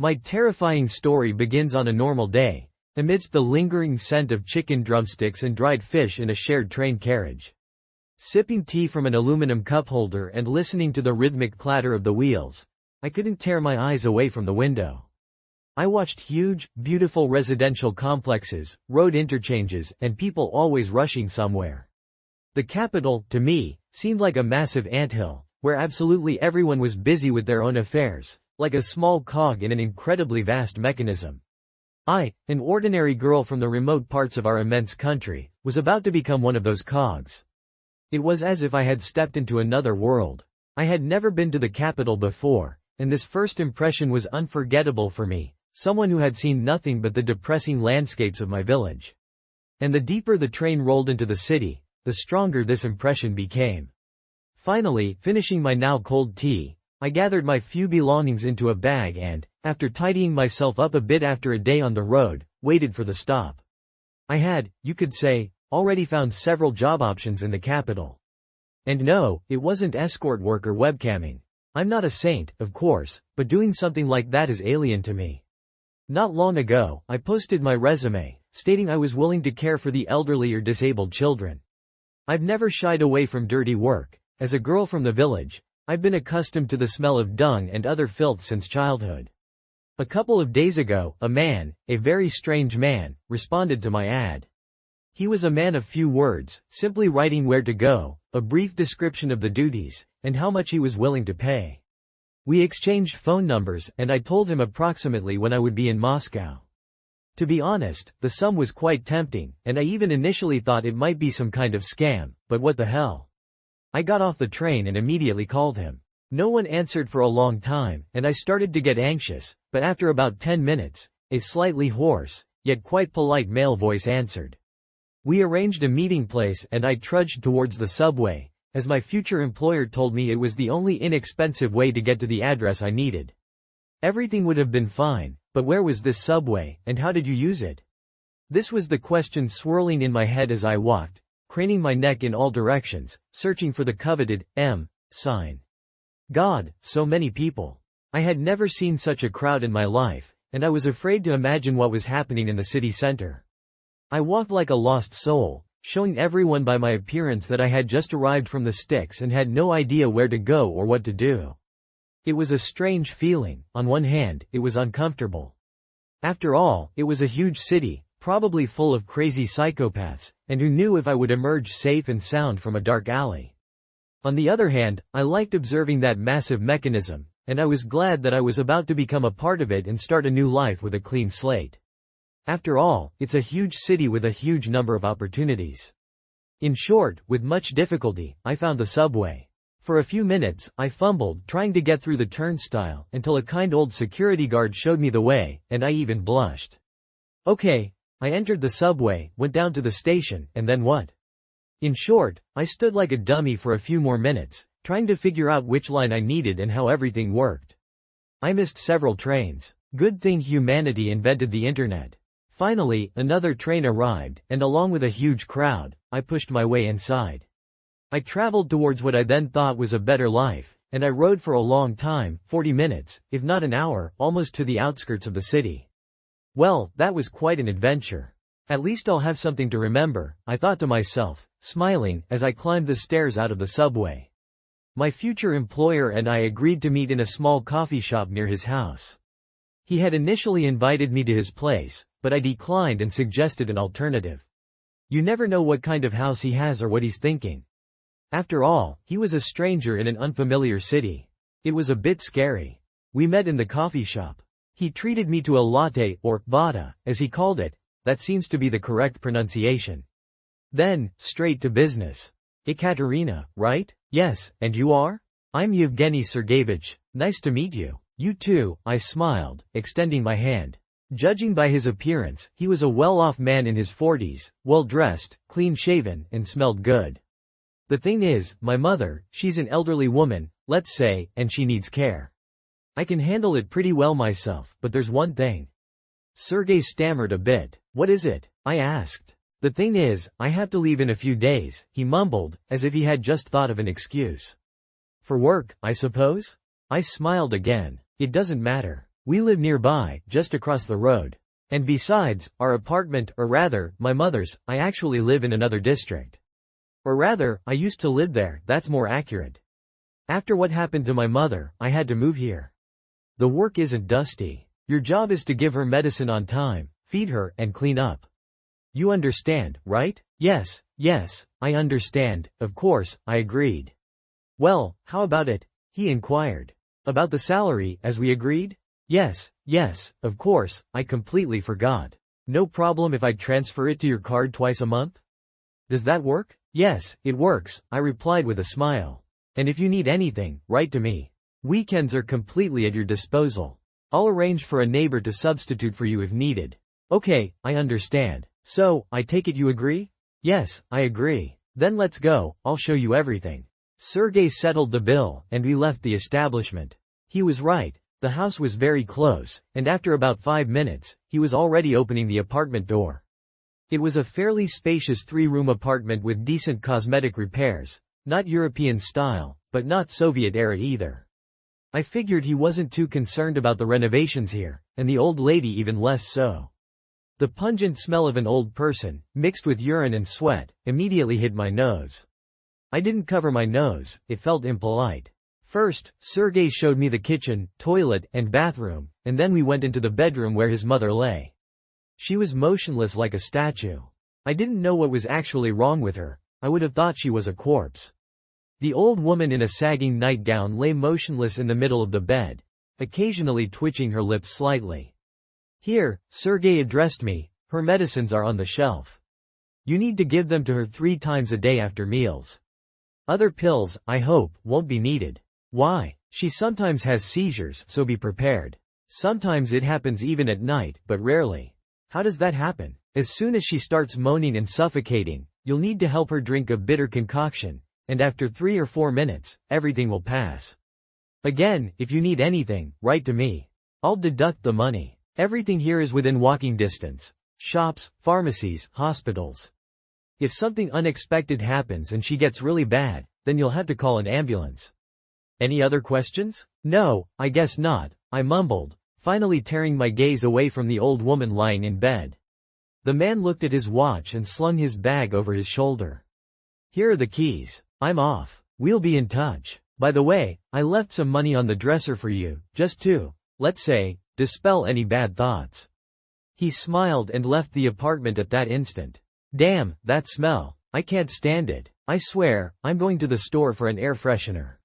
My terrifying story begins on a normal day, amidst the lingering scent of chicken drumsticks and dried fish in a shared train carriage. Sipping tea from an aluminum cup holder and listening to the rhythmic clatter of the wheels, I couldn't tear my eyes away from the window. I watched huge, beautiful residential complexes, road interchanges, and people always rushing somewhere. The capital, to me, seemed like a massive anthill, where absolutely everyone was busy with their own affairs, like a small cog in an incredibly vast mechanism. I, an ordinary girl from the remote parts of our immense country, was about to become one of those cogs. It was as if I had stepped into another world. I had never been to the capital before, and this first impression was unforgettable for me, someone who had seen nothing but the depressing landscapes of my village. And the deeper the train rolled into the city, the stronger this impression became. Finally, finishing my now cold tea, I gathered my few belongings into a bag and, after tidying myself up a bit after a day on the road, waited for the stop. I had, you could say, already found several job options in the capital. And no, it wasn't escort work or webcamming. I'm not a saint, of course, but doing something like that is alien to me. Not long ago, I posted my resume, stating I was willing to care for the elderly or disabled children. I've never shied away from dirty work. As a girl from the village, I've been accustomed to the smell of dung and other filth since childhood. A couple of days ago, a man, a very strange man, responded to my ad. He was a man of few words, simply writing where to go, a brief description of the duties, and how much he was willing to pay. We exchanged phone numbers, and I told him approximately when I would be in Moscow. To be honest, the sum was quite tempting, and I even initially thought it might be some kind of scam, but what the hell? I got off the train and immediately called him. No one answered for a long time, and I started to get anxious, but after about 10 minutes, a slightly hoarse, yet quite polite male voice answered. We arranged a meeting place and I trudged towards the subway, as my future employer told me it was the only inexpensive way to get to the address I needed. Everything would have been fine, but where was this subway, and how did you use it? This was the question swirling in my head as I walked, craning my neck in all directions, searching for the coveted M sign. God, so many people. I had never seen such a crowd in my life, and I was afraid to imagine what was happening in the city center. I walked like a lost soul, showing everyone by my appearance that I had just arrived from the sticks and had no idea where to go or what to do. It was a strange feeling. On one hand, it was uncomfortable. After all, it was a huge city, probably full of crazy psychopaths, and who knew if I would emerge safe and sound from a dark alley. On the other hand, I liked observing that massive mechanism, and I was glad that I was about to become a part of it and start a new life with a clean slate. After all, it's a huge city with a huge number of opportunities. In short, with much difficulty, I found the subway. For a few minutes, I fumbled trying to get through the turnstile until a kind old security guard showed me the way, and I even blushed. Okay, I entered the subway, went down to the station, and then what? In short, I stood like a dummy for a few more minutes, trying to figure out which line I needed and how everything worked. I missed several trains. Good thing humanity invented the internet. Finally, another train arrived, and along with a huge crowd, I pushed my way inside. I traveled towards what I then thought was a better life, and I rode for a long time, 40 minutes, if not an hour, almost to the outskirts of the city. Well, that was quite an adventure. At least I'll have something to remember, I thought to myself, smiling, as I climbed the stairs out of the subway. My future employer and I agreed to meet in a small coffee shop near his house. He had initially invited me to his place, but I declined and suggested an alternative. You never know what kind of house he has or what he's thinking. After all, he was a stranger in an unfamiliar city. It was a bit scary. We met in the coffee shop. He treated me to a latte, or vada, as he called it. That seems to be the correct pronunciation. Then, straight to business. Ekaterina, right? Yes, and you are? I'm Yevgeny Sergeyevich. Nice to meet you. You too, I smiled, extending my hand. Judging by his appearance, he was a well-off man in his 40s, well-dressed, clean-shaven, and smelled good. The thing is, my mother, she's an elderly woman, let's say, and she needs care. I can handle it pretty well myself, but there's one thing. Sergey stammered a bit. What is it? I asked. The thing is, I have to leave in a few days, he mumbled, as if he had just thought of an excuse. For work, I suppose? I smiled again. It doesn't matter. We live nearby, just across the road. And besides, our apartment, or rather, my mother's, I actually live in another district. Or rather, I used to live there, that's more accurate. After what happened to my mother, I had to move here. The work isn't dusty. Your job is to give her medicine on time, feed her, and clean up. You understand, right? Yes, I understand, of course, I agreed. Well, how about it? He inquired. About the salary, as we agreed? Yes, of course, I completely forgot. No problem if I transfer it to your card twice a month? Does that work? Yes, it works, I replied with a smile. And if you need anything, write to me. Weekends are completely at your disposal. I'll arrange for a neighbor to substitute for you if needed. Okay, I understand. So, I take it you agree? Yes, I agree. Then let's go, I'll show you everything. Sergey settled the bill, and we left the establishment. He was right, the house was very close, and after about 5 minutes, he was already opening the apartment door. It was a fairly spacious 3-room apartment with decent cosmetic repairs, not European style, but not Soviet era either. I figured he wasn't too concerned about the renovations here, and the old lady even less so. The pungent smell of an old person, mixed with urine and sweat, immediately hit my nose. I didn't cover my nose, it felt impolite. First, Sergey showed me the kitchen, toilet, and bathroom, and then we went into the bedroom where his mother lay. She was motionless like a statue. I didn't know what was actually wrong with her, I would have thought she was a corpse. The old woman in a sagging nightgown lay motionless in the middle of the bed, occasionally twitching her lips slightly. Here, Sergey addressed me, her medicines are on the shelf. You need to give them to her 3 times a day after meals. Other pills, I hope, won't be needed. Why? She sometimes has seizures, so be prepared. Sometimes it happens even at night, but rarely. How does that happen? As soon as she starts moaning and suffocating, you'll need to help her drink a bitter concoction, and after 3 or 4 minutes, everything will pass. Again, if you need anything, write to me. I'll deduct the money. Everything here is within walking distance. Shops, pharmacies, hospitals. If something unexpected happens and she gets really bad, then you'll have to call an ambulance. Any other questions? No, I guess not, I mumbled, finally tearing my gaze away from the old woman lying in bed. The man looked at his watch and slung his bag over his shoulder. Here are the keys. I'm off. We'll be in touch. By the way, I left some money on the dresser for you, just to, let's say, dispel any bad thoughts. He smiled and left the apartment at that instant. Damn, that smell. I can't stand it. I swear, I'm going to the store for an air freshener.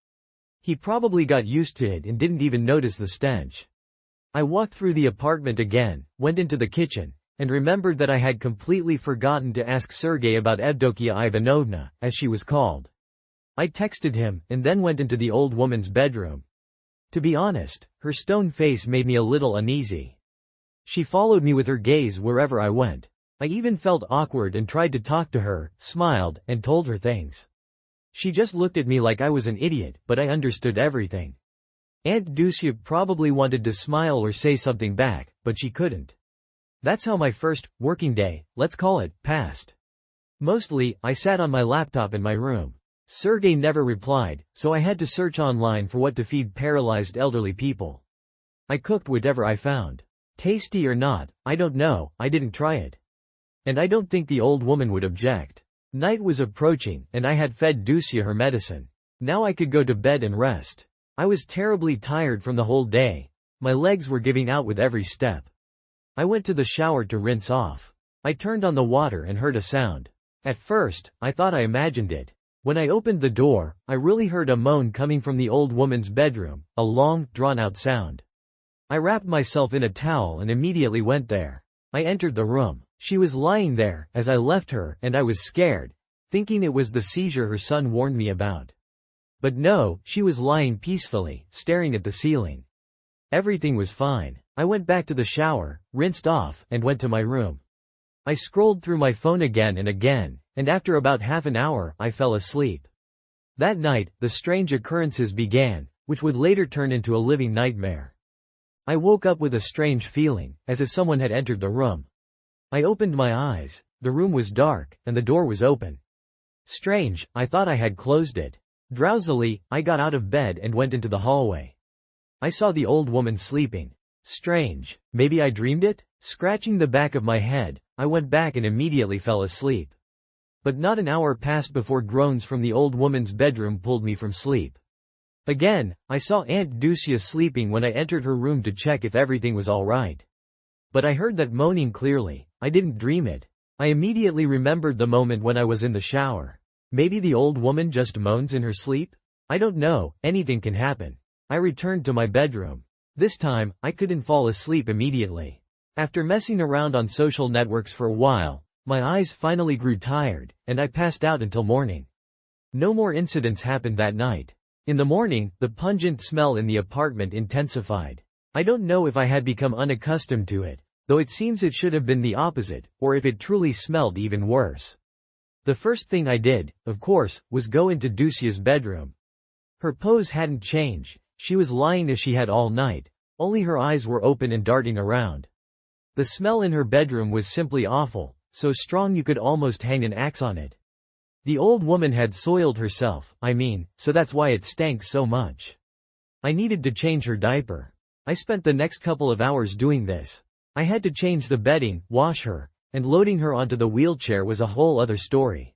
He probably got used to it and didn't even notice the stench. I walked through the apartment again, went into the kitchen, and remembered that I had completely forgotten to ask Sergey about Evdokia Ivanovna, as she was called. I texted him, and then went into the old woman's bedroom. To be honest, her stone face made me a little uneasy. She followed me with her gaze wherever I went. I even felt awkward and tried to talk to her, smiled, and told her things. She just looked at me like I was an idiot, but I understood everything. Aunt Ducia probably wanted to smile or say something back, but she couldn't. That's how my first, working day, let's call it, passed. Mostly, I sat on my laptop in my room. Sergey never replied, so I had to search online for what to feed paralyzed elderly people. I cooked whatever I found. Tasty or not, I don't know, I didn't try it. And I don't think the old woman would object. Night was approaching, and I had fed Ducia her medicine. Now I could go to bed and rest. I was terribly tired from the whole day. My legs were giving out with every step. I went to the shower to rinse off. I turned on the water and heard a sound. At first, I thought I imagined it. When I opened the door, I really heard a moan coming from the old woman's bedroom, a long, drawn-out sound. I wrapped myself in a towel and immediately went there. I entered the room. She was lying there, as I left her, and I was scared, thinking it was the seizure her son warned me about. But no, she was lying peacefully, staring at the ceiling. Everything was fine. I went back to the shower, rinsed off, and went to my room. I scrolled through my phone again, and after about half an hour, I fell asleep. That night, the strange occurrences began, which would later turn into a living nightmare. I woke up with a strange feeling, as if someone had entered the room. I opened my eyes. The room was dark, and the door was open. Strange, I thought I had closed it. Drowsily, I got out of bed and went into the hallway. I saw the old woman sleeping. Strange. Maybe I dreamed it? Scratching the back of my head, I went back and immediately fell asleep. But not an hour passed before groans from the old woman's bedroom pulled me from sleep. Again, I saw Aunt Ducia sleeping when I entered her room to check if everything was all right. But I heard that moaning clearly. I didn't dream it. I immediately remembered the moment when I was in the shower. Maybe the old woman just moans in her sleep? I don't know, anything can happen. I returned to my bedroom. This time, I couldn't fall asleep immediately. After messing around on social networks for a while, my eyes finally grew tired, and I passed out until morning. No more incidents happened that night. In the morning, the pungent smell in the apartment intensified. I don't know if I had become unaccustomed to it, though it seems it should have been the opposite, or if it truly smelled even worse. The first thing I did, of course, was go into Ducia's bedroom. Her pose hadn't changed. She was lying as she had all night, only her eyes were open and darting around. The smell in her bedroom was simply awful, so strong you could almost hang an axe on it. The old woman had soiled herself, so that's why it stank so much. I needed to change her diaper. I spent the next couple of hours doing this. I had to change the bedding, wash her, and loading her onto the wheelchair was a whole other story.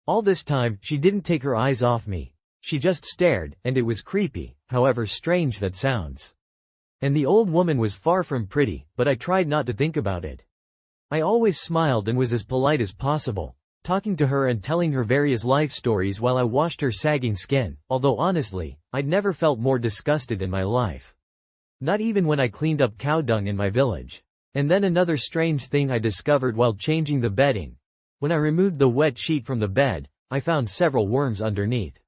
All this time, she didn't take her eyes off me. She just stared, and it was creepy, however strange that sounds. And the old woman was far from pretty, but I tried not to think about it. I always smiled and was as polite as possible, talking to her and telling her various life stories while I washed her sagging skin, although honestly, I'd never felt more disgusted in my life. Not even when I cleaned up cow dung in my village. And then another strange thing I discovered while changing the bedding. When I removed the wet sheet from the bed, I found several worms underneath.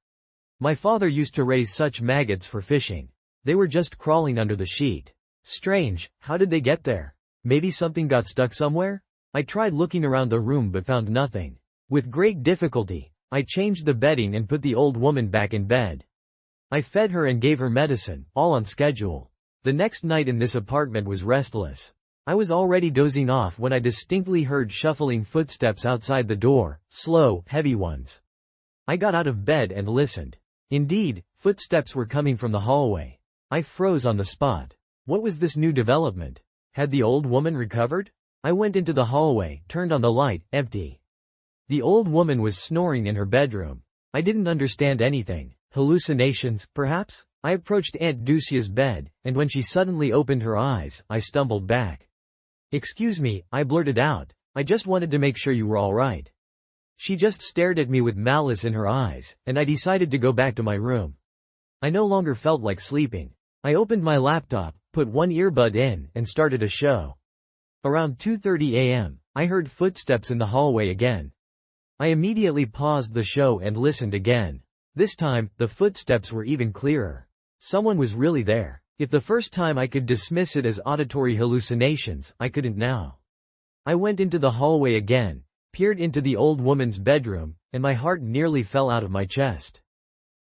My father used to raise such maggots for fishing. They were just crawling under the sheet. Strange, how did they get there? Maybe something got stuck somewhere? I tried looking around the room but found nothing. With great difficulty, I changed the bedding and put the old woman back in bed. I fed her and gave her medicine, all on schedule. The next night in this apartment was restless. I was already dozing off when I distinctly heard shuffling footsteps outside the door, slow, heavy ones. I got out of bed and listened. Indeed, footsteps were coming from the hallway. I froze on the spot. What was this new development? Had the old woman recovered? I went into the hallway, turned on the light, empty. The old woman was snoring in her bedroom. I didn't understand anything. Hallucinations, perhaps? I approached Aunt Ducia's bed, and when she suddenly opened her eyes, I stumbled back. "Excuse me," I blurted out. "I just wanted to make sure you were all right." She just stared at me with malice in her eyes, and I decided to go back to my room. I no longer felt like sleeping. I opened my laptop, put one earbud in, and started a show. Around 2:30 a.m., I heard footsteps in the hallway again. I immediately paused the show and listened again. This time, the footsteps were even clearer. Someone was really there. If the first time I could dismiss it as auditory hallucinations, I couldn't now. I went into the hallway again, peered into the old woman's bedroom, and my heart nearly fell out of my chest.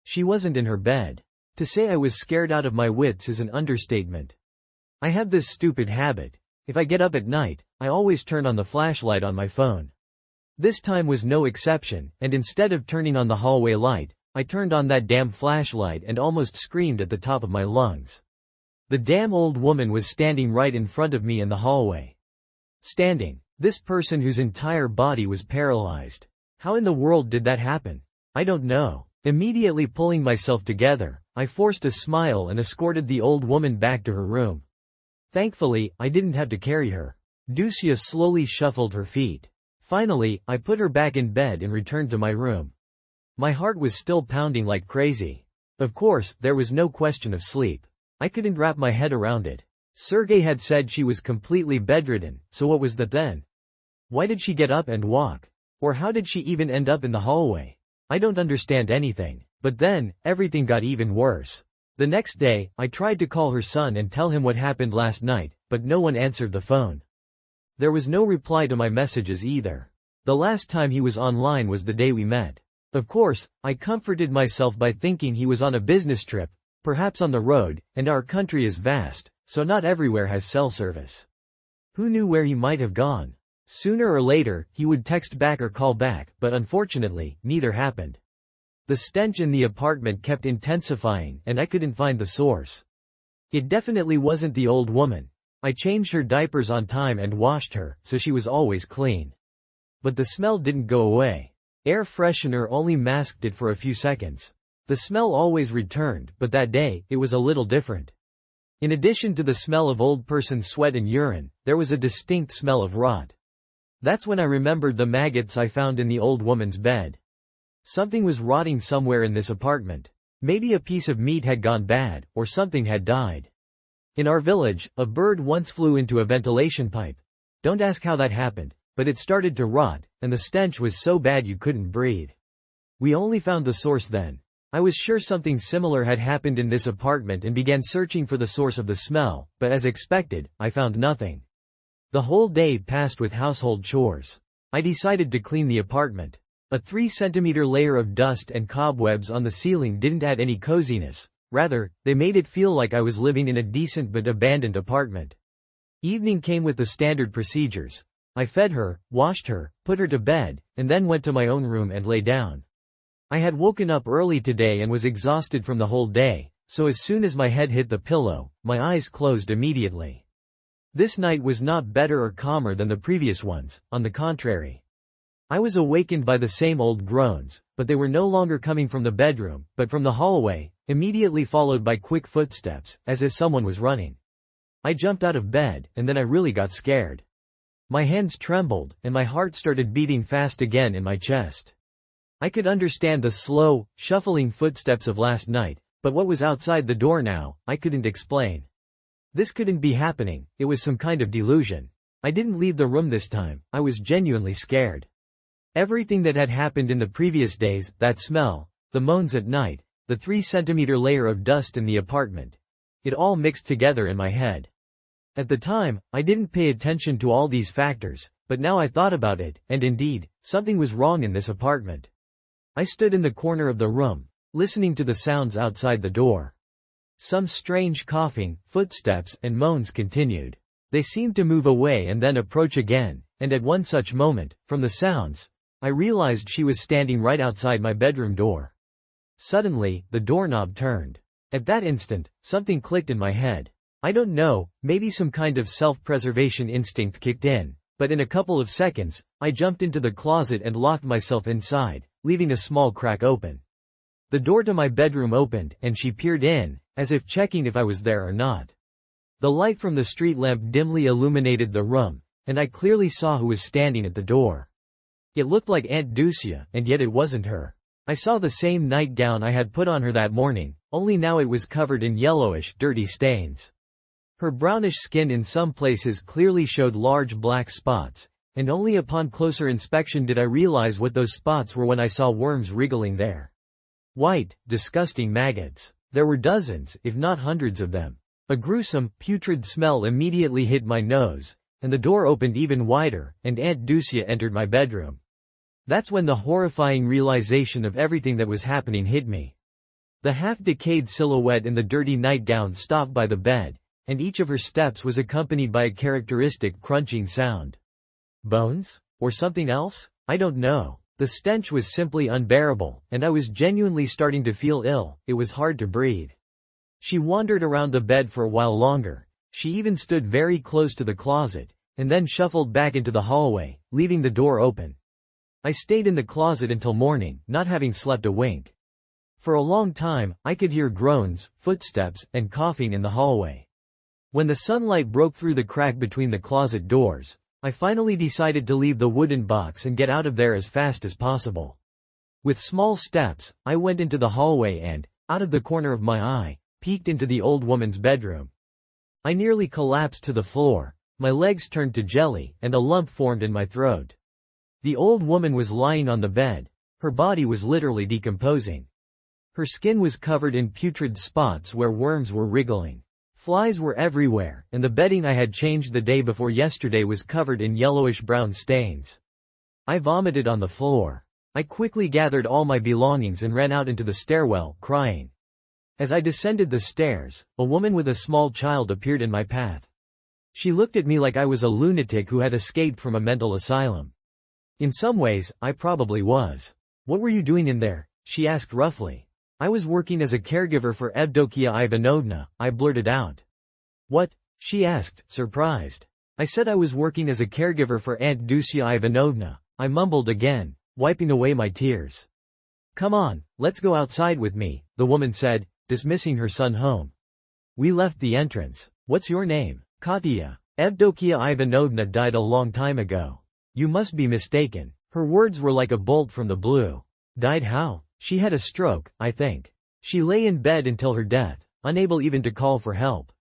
She wasn't in her bed. To say I was scared out of my wits is an understatement. I have this stupid habit. If I get up at night, I always turn on the flashlight on my phone. This time was no exception, and instead of turning on the hallway light, I turned on that damn flashlight and almost screamed at the top of my lungs. The damn old woman was standing right in front of me in the hallway. Standing. This person whose entire body was paralyzed. How in the world did that happen? I don't know. Immediately pulling myself together, I forced a smile and escorted the old woman back to her room. Thankfully, I didn't have to carry her. Ducia slowly shuffled her feet. Finally, I put her back in bed and returned to my room. My heart was still pounding like crazy. Of course, there was no question of sleep. I couldn't wrap my head around it. Sergei had said she was completely bedridden, so what was that then? Why did she get up and walk? Or how did she even end up in the hallway? I don't understand anything. But then, everything got even worse. The next day, I tried to call her son and tell him what happened last night, but no one answered the phone. There was no reply to my messages either. The last time he was online was the day we met. Of course, I comforted myself by thinking he was on a business trip, perhaps on the road, and our country is vast, so not everywhere has cell service. Who knew where he might have gone? Sooner or later, he would text back or call back, but unfortunately, neither happened. The stench in the apartment kept intensifying, and I couldn't find the source. It definitely wasn't the old woman, I changed her diapers on time and washed her, so she was always clean. But the smell didn't go away. Air freshener only masked it for a few seconds. The smell always returned, but that day, it was a little different. In addition to the smell of old person's sweat and urine, there was a distinct smell of rot. That's when I remembered the maggots I found in the old woman's bed. Something was rotting somewhere in this apartment. Maybe a piece of meat had gone bad, or something had died. In our village, a bird once flew into a ventilation pipe. Don't ask how that happened, but it started to rot, and the stench was so bad you couldn't breathe. We only found the source then. I was sure something similar had happened in this apartment and began searching for the source of the smell, but as expected, I found nothing. The whole day passed with household chores. I decided to clean the apartment. A 3-centimeter layer of dust and cobwebs on the ceiling didn't add any coziness. Rather, they made it feel like I was living in a decent but abandoned apartment. Evening came with the standard procedures. I fed her, washed her, put her to bed, and then went to my own room and lay down. I had woken up early today and was exhausted from the whole day, so as soon as my head hit the pillow, my eyes closed immediately. This night was not better or calmer than the previous ones, on the contrary. I was awakened by the same old groans, but they were no longer coming from the bedroom, but from the hallway, immediately followed by quick footsteps, as if someone was running. I jumped out of bed, and then I really got scared. My hands trembled, and my heart started beating fast again in my chest. I could understand the slow, shuffling footsteps of last night, but what was outside the door now, I couldn't explain. This couldn't be happening, it was some kind of delusion. I didn't leave the room this time, I was genuinely scared. Everything that had happened in the previous days, that smell, the moans at night, the 3-centimeter layer of dust in the apartment. It all mixed together in my head. At the time, I didn't pay attention to all these factors, but now I thought about it, and indeed, something was wrong in this apartment. I stood in the corner of the room, listening to the sounds outside the door. Some strange coughing, footsteps, and moans continued. They seemed to move away and then approach again, and at one such moment, from the sounds, I realized she was standing right outside my bedroom door. Suddenly, the doorknob turned. At that instant, something clicked in my head. I don't know, maybe some kind of self-preservation instinct kicked in, but in a couple of seconds, I jumped into the closet and locked myself inside, leaving a small crack open. The door to my bedroom opened, and she peered in, as if checking if I was there or not. The light from the street lamp dimly illuminated the room, and I clearly saw who was standing at the door. It looked like Aunt Ducia, and yet it wasn't her. I saw the same nightgown I had put on her that morning, only now it was covered in yellowish, dirty stains. Her brownish skin in some places clearly showed large black spots, and only upon closer inspection did I realize what those spots were when I saw worms wriggling there. White, disgusting maggots. There were dozens, if not hundreds of them. A gruesome, putrid smell immediately hit my nose, and the door opened even wider, and Aunt Ducia entered my bedroom. That's when the horrifying realization of everything that was happening hit me. The half-decayed silhouette in the dirty nightgown stopped by the bed, and each of her steps was accompanied by a characteristic crunching sound. Bones? Or something else? I don't know. The stench was simply unbearable, and I was genuinely starting to feel ill. It was hard to breathe. She wandered around the bed for a while longer. She even stood very close to the closet, and then shuffled back into the hallway, leaving the door open. I stayed in the closet until morning, not having slept a wink. For a long time, I could hear groans, footsteps, and coughing in the hallway. When the sunlight broke through the crack between the closet doors, I finally decided to leave the wooden box and get out of there as fast as possible. With small steps, I went into the hallway and, out of the corner of my eye, peeked into the old woman's bedroom. I nearly collapsed to the floor, my legs turned to jelly, and a lump formed in my throat. The old woman was lying on the bed. Her body was literally decomposing. Her skin was covered in putrid spots where worms were wriggling. Flies were everywhere, and the bedding I had changed the day before yesterday was covered in yellowish-brown stains. I vomited on the floor. I quickly gathered all my belongings and ran out into the stairwell, crying. As I descended the stairs, a woman with a small child appeared in my path. She looked at me like I was a lunatic who had escaped from a mental asylum. In some ways, I probably was. "What were you doing in there?" she asked roughly. "I was working as a caregiver for Evdokia Ivanovna," I blurted out. "What?" She asked, surprised. I said I was working as a caregiver for Aunt Dusia Ivanovna. I mumbled again, wiping away my tears. Come on, let's go outside with me, the woman said, dismissing her son home. We left the entrance. What's your name? Katya. Evdokia Ivanovna died a long time ago. You must be mistaken. Her words were like a bolt from the blue. Died how? She had a stroke, I think. She lay in bed until her death, unable even to call for help.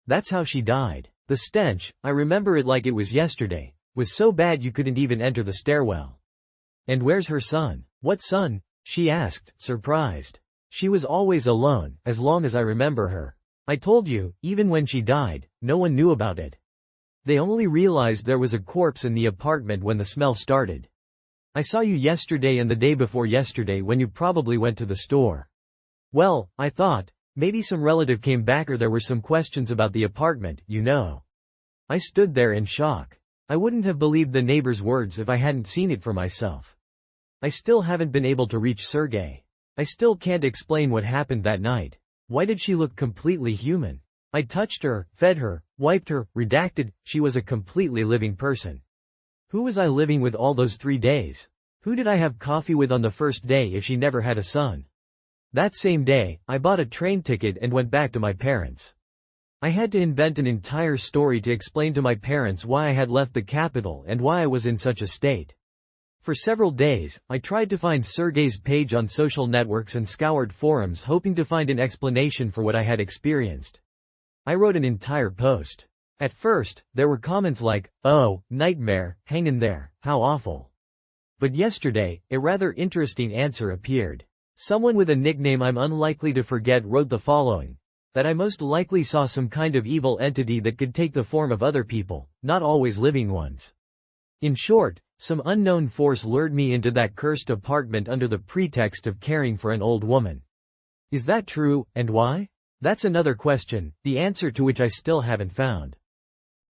That's how she died. The stench, I remember it like it was yesterday, was so bad you couldn't even enter the stairwell. And where's her son? What son? She asked, surprised. She was always alone, as long as I remember her. I told you, even when she died, no one knew about it. They only realized there was a corpse in the apartment when the smell started. I saw you yesterday and the day before yesterday when you probably went to the store. Well, I thought, maybe some relative came back or there were some questions about the apartment, you know. I stood there in shock. I wouldn't have believed the neighbor's words if I hadn't seen it for myself. I still haven't been able to reach Sergey. I still can't explain what happened that night. Why did she look completely human? I touched her, fed her, wiped her, redacted, she was a completely living person. Who was I living with all those 3 days? Who did I have coffee with on the first day if she never had a son? That same day, I bought a train ticket and went back to my parents. I had to invent an entire story to explain to my parents why I had left the capital and why I was in such a state. For several days, I tried to find Sergey's page on social networks and scoured forums hoping to find an explanation for what I had experienced. I wrote an entire post. At first, there were comments like, "Oh, nightmare, hang in there, how awful." But yesterday, a rather interesting answer appeared. Someone with a nickname I'm unlikely to forget wrote the following: that I most likely saw some kind of evil entity that could take the form of other people, not always living ones. In short, some unknown force lured me into that cursed apartment under the pretext of caring for an old woman. Is that true, and why? That's another question, the answer to which I still haven't found.